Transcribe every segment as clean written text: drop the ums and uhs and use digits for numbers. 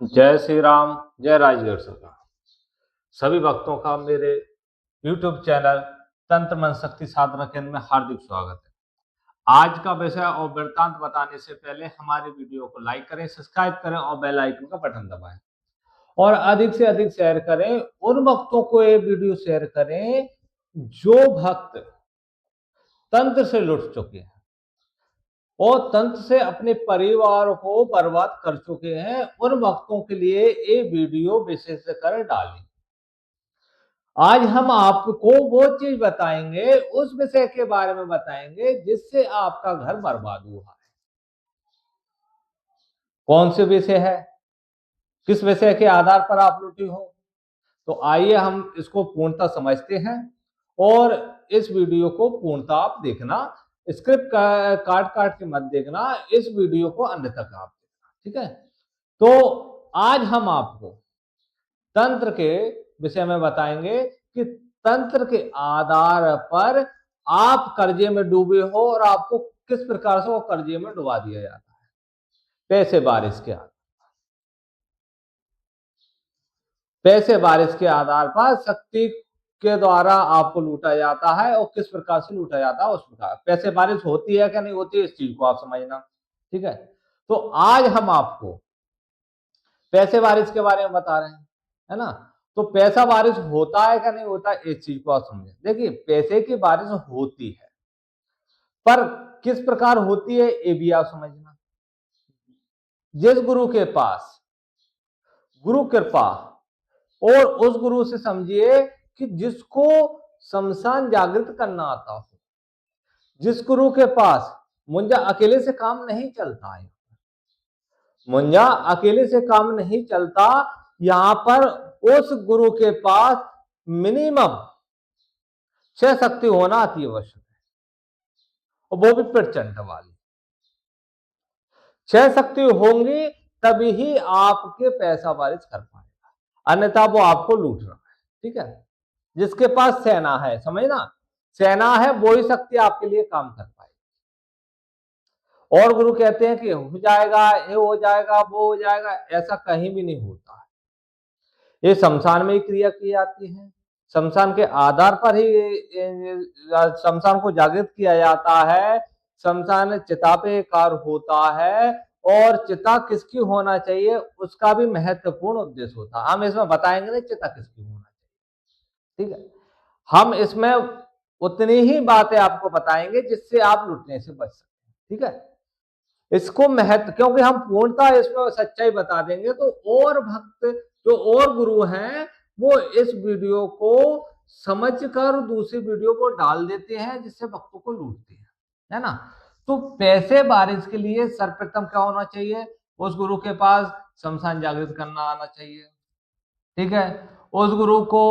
जय श्री राम, जय राजगढ़ सरकार। सभी भक्तों का मेरे YouTube चैनल तंत्र मन शक्ति साधना केंद्र में हार्दिक स्वागत है। आज का विषय और वृत्तांत बताने से पहले हमारे वीडियो को लाइक करें, सब्सक्राइब करें और बेल आइकन का बटन दबाएं और अधिक से अधिक शेयर करें। उन भक्तों को ये वीडियो शेयर करें जो भक्त तंत्र से लुट चुके हैं और तंत्र से अपने परिवार को बर्बाद कर चुके हैं। उन भक्तों के लिए ये वीडियो विशेषकर डालें। आज हम आपको वो चीज बताएंगे, उस विषय के बारे में बताएंगे जिससे आपका घर बर्बाद हुआ है। कौन से विषय है, किस विषय के आधार पर आप लुटी हो, तो आइए हम इसको पूर्णतः समझते हैं और इस वीडियो को पूर्णतः आप देखना, स्क्रिप्ट काट के मत देखना, इस वीडियो को अंत तक आप देखना, ठीक है। तो आज हम आपको तंत्र के विषय में बताएंगे कि तंत्र के आधार पर आप कर्जे में डूबे हो और आपको किस प्रकार से वो कर्जे में डुबा दिया जाता है। पैसे बारिश के आधार, पैसे बारिश के आधार पर शक्ति के द्वारा आपको लूटा जाता है और किस प्रकार से लूटा जाता है उस प्रकार। पैसे बारिश होती है क्या नहीं होती है, इस चीज को आप समझना, ठीक है। तो आज हम आपको पैसे बारिश के बारे में बता रहे हैं, है ना। तो पैसा बारिश होता है क्या नहीं होता, इस चीज को आप समझें। देखिए, पैसे की बारिश होती है पर किस प्रकार होती है ये भी आप समझना। जिस गुरु के पास गुरु कृपा, और उस गुरु से समझिए कि जिसको शमशान जागृत करना आता हो, जिस गुरु के पास मुंजा अकेले से काम नहीं चलता है, मुंजा अकेले से काम नहीं चलता, यहां पर उस गुरु के पास मिनिमम 6 शक्ति होना अति आवश्यक है, और वो भी प्रचंड वाली 6 शक्ति होंगी तभी ही आपके पैसा बारिश कर पाएगा, अन्यथा वो आपको लूट रहा है, ठीक है। जिसके पास सेना है, समझना, सेना है, वो ही शक्ति आपके लिए काम कर पाएगी। और गुरु कहते हैं कि हो जाएगा, ये हो जाएगा, वो हो जाएगा, ऐसा कहीं भी नहीं होता है। ये शमशान में ही क्रिया की जाती है, शमशान के आधार पर ही शमशान को जागृत किया जाता है। शमशान चिता पे कार्य होता है और चिता किसकी होना चाहिए उसका भी महत्वपूर्ण उद्देश्य होता है। हम इसमें बताएंगे नहीं चिता किसकी होना चाहिए, ठीक है। हम इसमें उतनी ही बातें आपको बताएंगे जिससे आप लुटने से बच सकते हैं, ठीक है। इसको महत्व, क्योंकि हम पूर्णता इसमें सच्चाई बता देंगे तो और भक्त जो और गुरु हैं वो इस वीडियो को समझकर दूसरी वीडियो को डाल देते हैं जिससे भक्तों को लूटते हैं, है ना। तो पैसे बारिश के लिए सर्वप्रथम क्या होना चाहिए, उस गुरु के पास शमशान जागृत करना आना चाहिए, ठीक है। उस गुरु को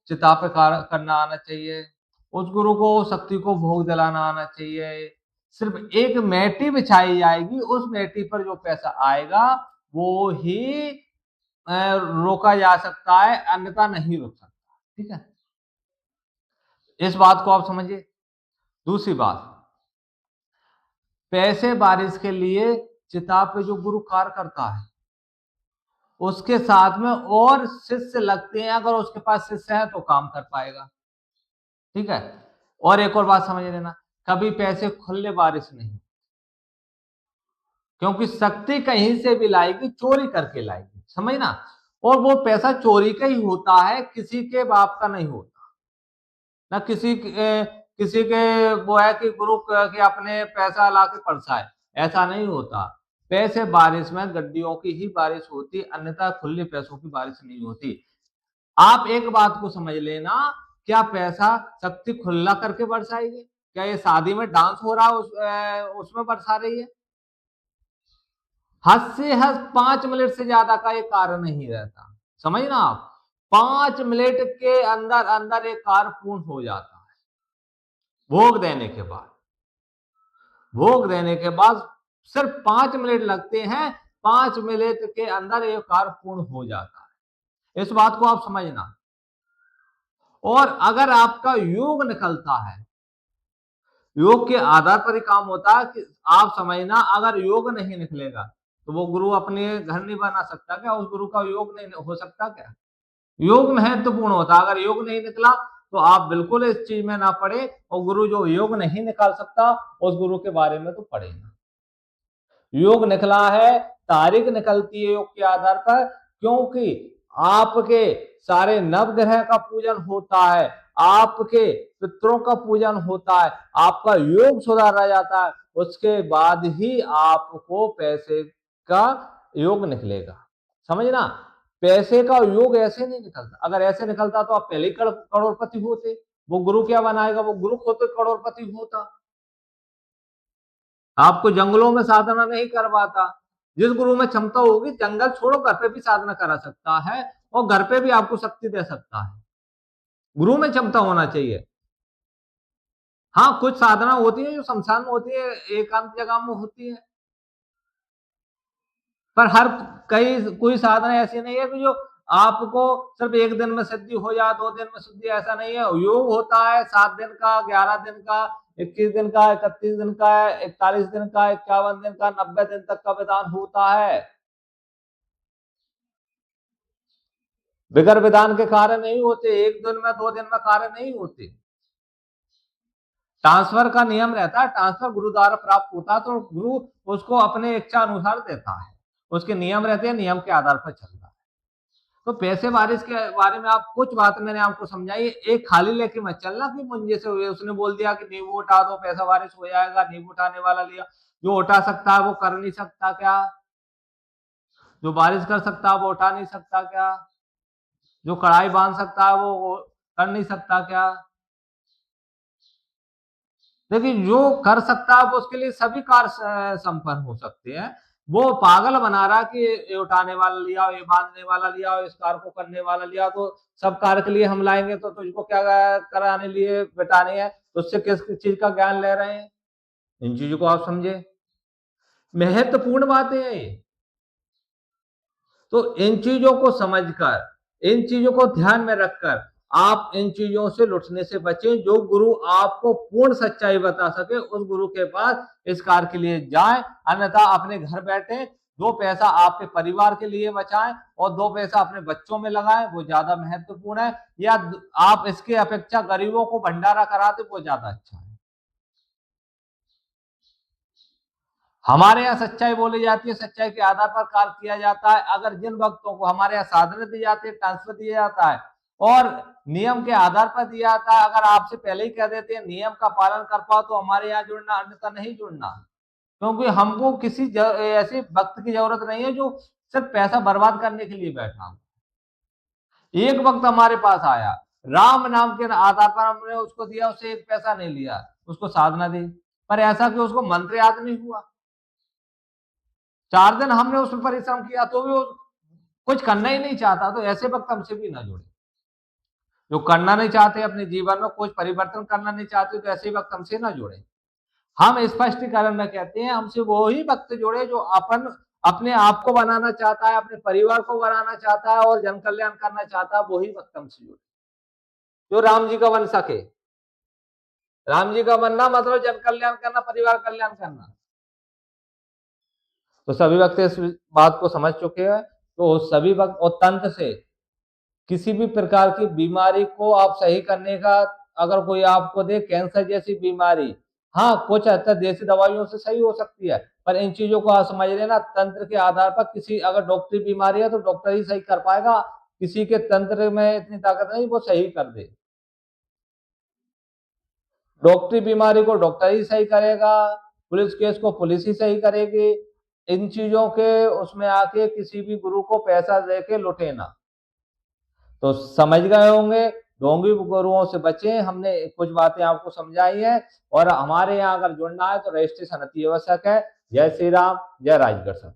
चिता पे करना आना चाहिए, उस गुरु को शक्ति को भोग दिलाना आना चाहिए। सिर्फ एक मैटी बिछाई जाएगी, उस मैटी पर जो पैसा आएगा वो ही रोका जा सकता है, अन्यथा नहीं रुक सकता, ठीक है। इस बात को आप समझिए। दूसरी बात, पैसे बारिश के लिए चिता पे जो गुरु कार्य करता है उसके साथ में और शिष्य लगते हैं, अगर उसके पास शिष्य है तो काम कर पाएगा, ठीक है। और एक और बात समझ लेना, कभी पैसे खुले बारिश नहीं, क्योंकि शक्ति कहीं से भी लाएगी, चोरी करके लाएगी, समझना। और वो पैसा चोरी का ही होता है, किसी के बाप का नहीं होता, ना किसी के वो है कि गुरु के अपने पैसा ला के परसाए, ऐसा नहीं होता। पैसे बारिश में गड्डियों की ही बारिश होती, अन्यथा खुले पैसों की बारिश नहीं होती। आप एक बात को समझ लेना, क्या पैसा शक्ति खुला करके बरसाएगी? क्या ये शादी में डांस हो रहा है उसमें बरसा रही है? हद से हद 5 मिनट से ज्यादा का ये कार्य नहीं रहता, समझना आप। 5 मिनट के अंदर अंदर एक कार्य पूर्ण हो जाता है। भोग देने के बाद सिर्फ 5 मिनट लगते हैं, 5 मिनट के अंदर एक कार्य पूर्ण हो जाता है, इस बात को आप समझना। और अगर आपका योग निकलता है, योग के आधार पर ही काम होता है कि आप समझना, अगर योग नहीं निकलेगा तो वो गुरु अपने घर नहीं बना सकता क्या? उस गुरु का योग नहीं हो सकता क्या? योग महत्वपूर्ण होता। अगर योग नहीं निकला तो आप बिल्कुल इस चीज में ना पढ़े, और गुरु जो योग नहीं निकाल सकता उस गुरु के बारे में तो पढ़े ना। योग निकला है, तारीख निकलती है योग के आधार पर, क्योंकि आपके सारे नवग्रह का पूजन होता है, आपके पितरों का पूजन होता है, आपका योग सुधारा जाता है, उसके बाद ही आपको पैसे का योग निकलेगा। समझना, पैसे का योग ऐसे नहीं निकलता। अगर ऐसे निकलता तो आप पहले ही करोड़पति होते। वो गुरु क्या बनाएगा? वो गुरु खुद करोड़पति होता। आपको जंगलों में साधना नहीं करवाता। जिस गुरु में क्षमता होगी, जंगल छोड़ो, घर पे भी साधना करा सकता है, और घर पे भी आपको शक्ति दे सकता है। गुरु में क्षमता होना चाहिए। हाँ, कुछ साधना होती है जो शमशान में होती है, एकांत जगह में होती है, पर हर कोई साधना ऐसी नहीं है कि जो आपको सिर्फ एक दिन में सिद्धि हो जाए, 2 दिन में सिद्धि, ऐसा नहीं है। योग होता है 7 दिन का, 11 दिन का, 21 दिन का, 31 दिन का, 41 दिन का, 51 दिन का, 90 दिन तक का विधान होता है। बगैर विधान के कार्य नहीं होते, 1 दिन में 2 दिन में कार्य नहीं होते। ट्रांसफर का नियम रहता है, ट्रांसफर गुरु द्वारा प्राप्त होता है, तो गुरु उसको अपने इच्छा अनुसार देता है, उसके नियम रहते हैं, नियम के आधार पर चलता है। तो पैसे बारिश के बारे में आप कुछ बात मैंने आपको समझाई, एक खाली लेके मत चलना कि मुझे से उसने बोल दिया कि नींबू उठा दो पैसा बारिश हो जाएगा, नींबू उठाने वाला लिया। जो उठा सकता है वो कर नहीं सकता क्या? जो बारिश कर सकता है वो उठा नहीं सकता क्या? जो कढ़ाई बांध सकता है वो कर नहीं सकता क्या? लेकिन जो कर सकता है वो उसके लिए सभी कार्य संपन्न हो सकते हैं। वो पागल बना रहा कि ये उठाने वाला लिया, ये बांधने वाला लिया, इस कार्य को करने वाला लिया, तो सब कार्य के लिए हम लाएंगे, तो तुझको क्या कराने लिए बिठाने हैं? तो उससे किस चीज का ज्ञान ले रहे हैं? इन चीजों को आप समझे, महत्वपूर्ण बातें हैं ये। तो इन चीजों को समझकर, इन चीजों को ध्यान में रखकर आप इन चीजों से लुटने से बचें। जो गुरु आपको पूर्ण सच्चाई बता सके, उस गुरु के पास इस कार्य के लिए जाएं, अन्यथा अपने घर बैठे 2 पैसा आपके परिवार के लिए बचाएं और 2 पैसा अपने बच्चों में लगाएं, वो ज्यादा महत्वपूर्ण है। या आप इसके अपेक्षा गरीबों को भंडारा कराते, वो ज्यादा अच्छा है। हमारे यहाँ सच्चाई बोली जाती है, सच्चाई के आधार पर कार्य किया जाता है। अगर जिन भक्तों को हमारे यहाँ साधन दी जाती है, ट्रांसफर दिया जाता है और नियम के आधार पर दिया जाता है, अगर आपसे पहले ही कह देते हैं नियम का पालन कर पाओ तो हमारे यहाँ जुड़ना, अन्यथा नहीं जुड़ना। क्योंकि हमको किसी ऐसे भक्त की जरूरत नहीं है जो सिर्फ पैसा बर्बाद करने के लिए बैठा हो। एक वक्त हमारे पास आया, राम नाम के आधार पर हमने उसको दिया, उससे 1 पैसा नहीं लिया, उसको साधना दी, पर ऐसा कि उसको मंत्र याद नहीं हुआ। 4 दिन हमने उसमें परिश्रम किया तो भी वो कुछ करना ही नहीं चाहता। तो ऐसे वक्त हमसे भी ना जुड़े। जो करना नहीं चाहते, अपने जीवन में कुछ परिवर्तन करना नहीं चाहते, तो ऐसे वक्त हमसे ना जुड़े। हम स्पष्टीकरण में कहते हैं, हमसे वो ही वक्त जुड़े जो अपने आप को बनाना चाहता है, अपने परिवार को बनाना चाहता है और जन कल्याण करना चाहता है, वही वक्त हमसे जुड़े। जो राम जी का बन सके। राम जी का बनना मतलब जन कल्याण करना, परिवार कल्याण करना। तो सभी वक्त इस बात को समझ चुके हैं। तो सभी वक्त और तंत्र से किसी भी प्रकार की बीमारी को आप सही करने का, अगर कोई आपको दे कैंसर जैसी बीमारी, हाँ कुछ हद तक देसी दवाइयों से सही हो सकती है, पर इन चीजों को आप समझ लेना, तंत्र के आधार पर किसी अगर डॉक्टरी बीमारी है तो डॉक्टर ही सही कर पाएगा, किसी के तंत्र में इतनी ताकत नहीं वो सही कर दे। डॉक्टरी बीमारी को डॉक्टर ही सही करेगा, पुलिस केस को पुलिस ही सही करेगी। इन चीजों के उसमें आके किसी भी गुरु को पैसा देके लुटे ना। तो समझ गए होंगे, ढोंगी गुरुओं से बचें। हमने कुछ बातें आपको समझाई है, और हमारे यहाँ अगर जुड़ना है तो रजिस्ट्रेशन अति आवश्यक है। जय श्री राम, जय राजगढ़।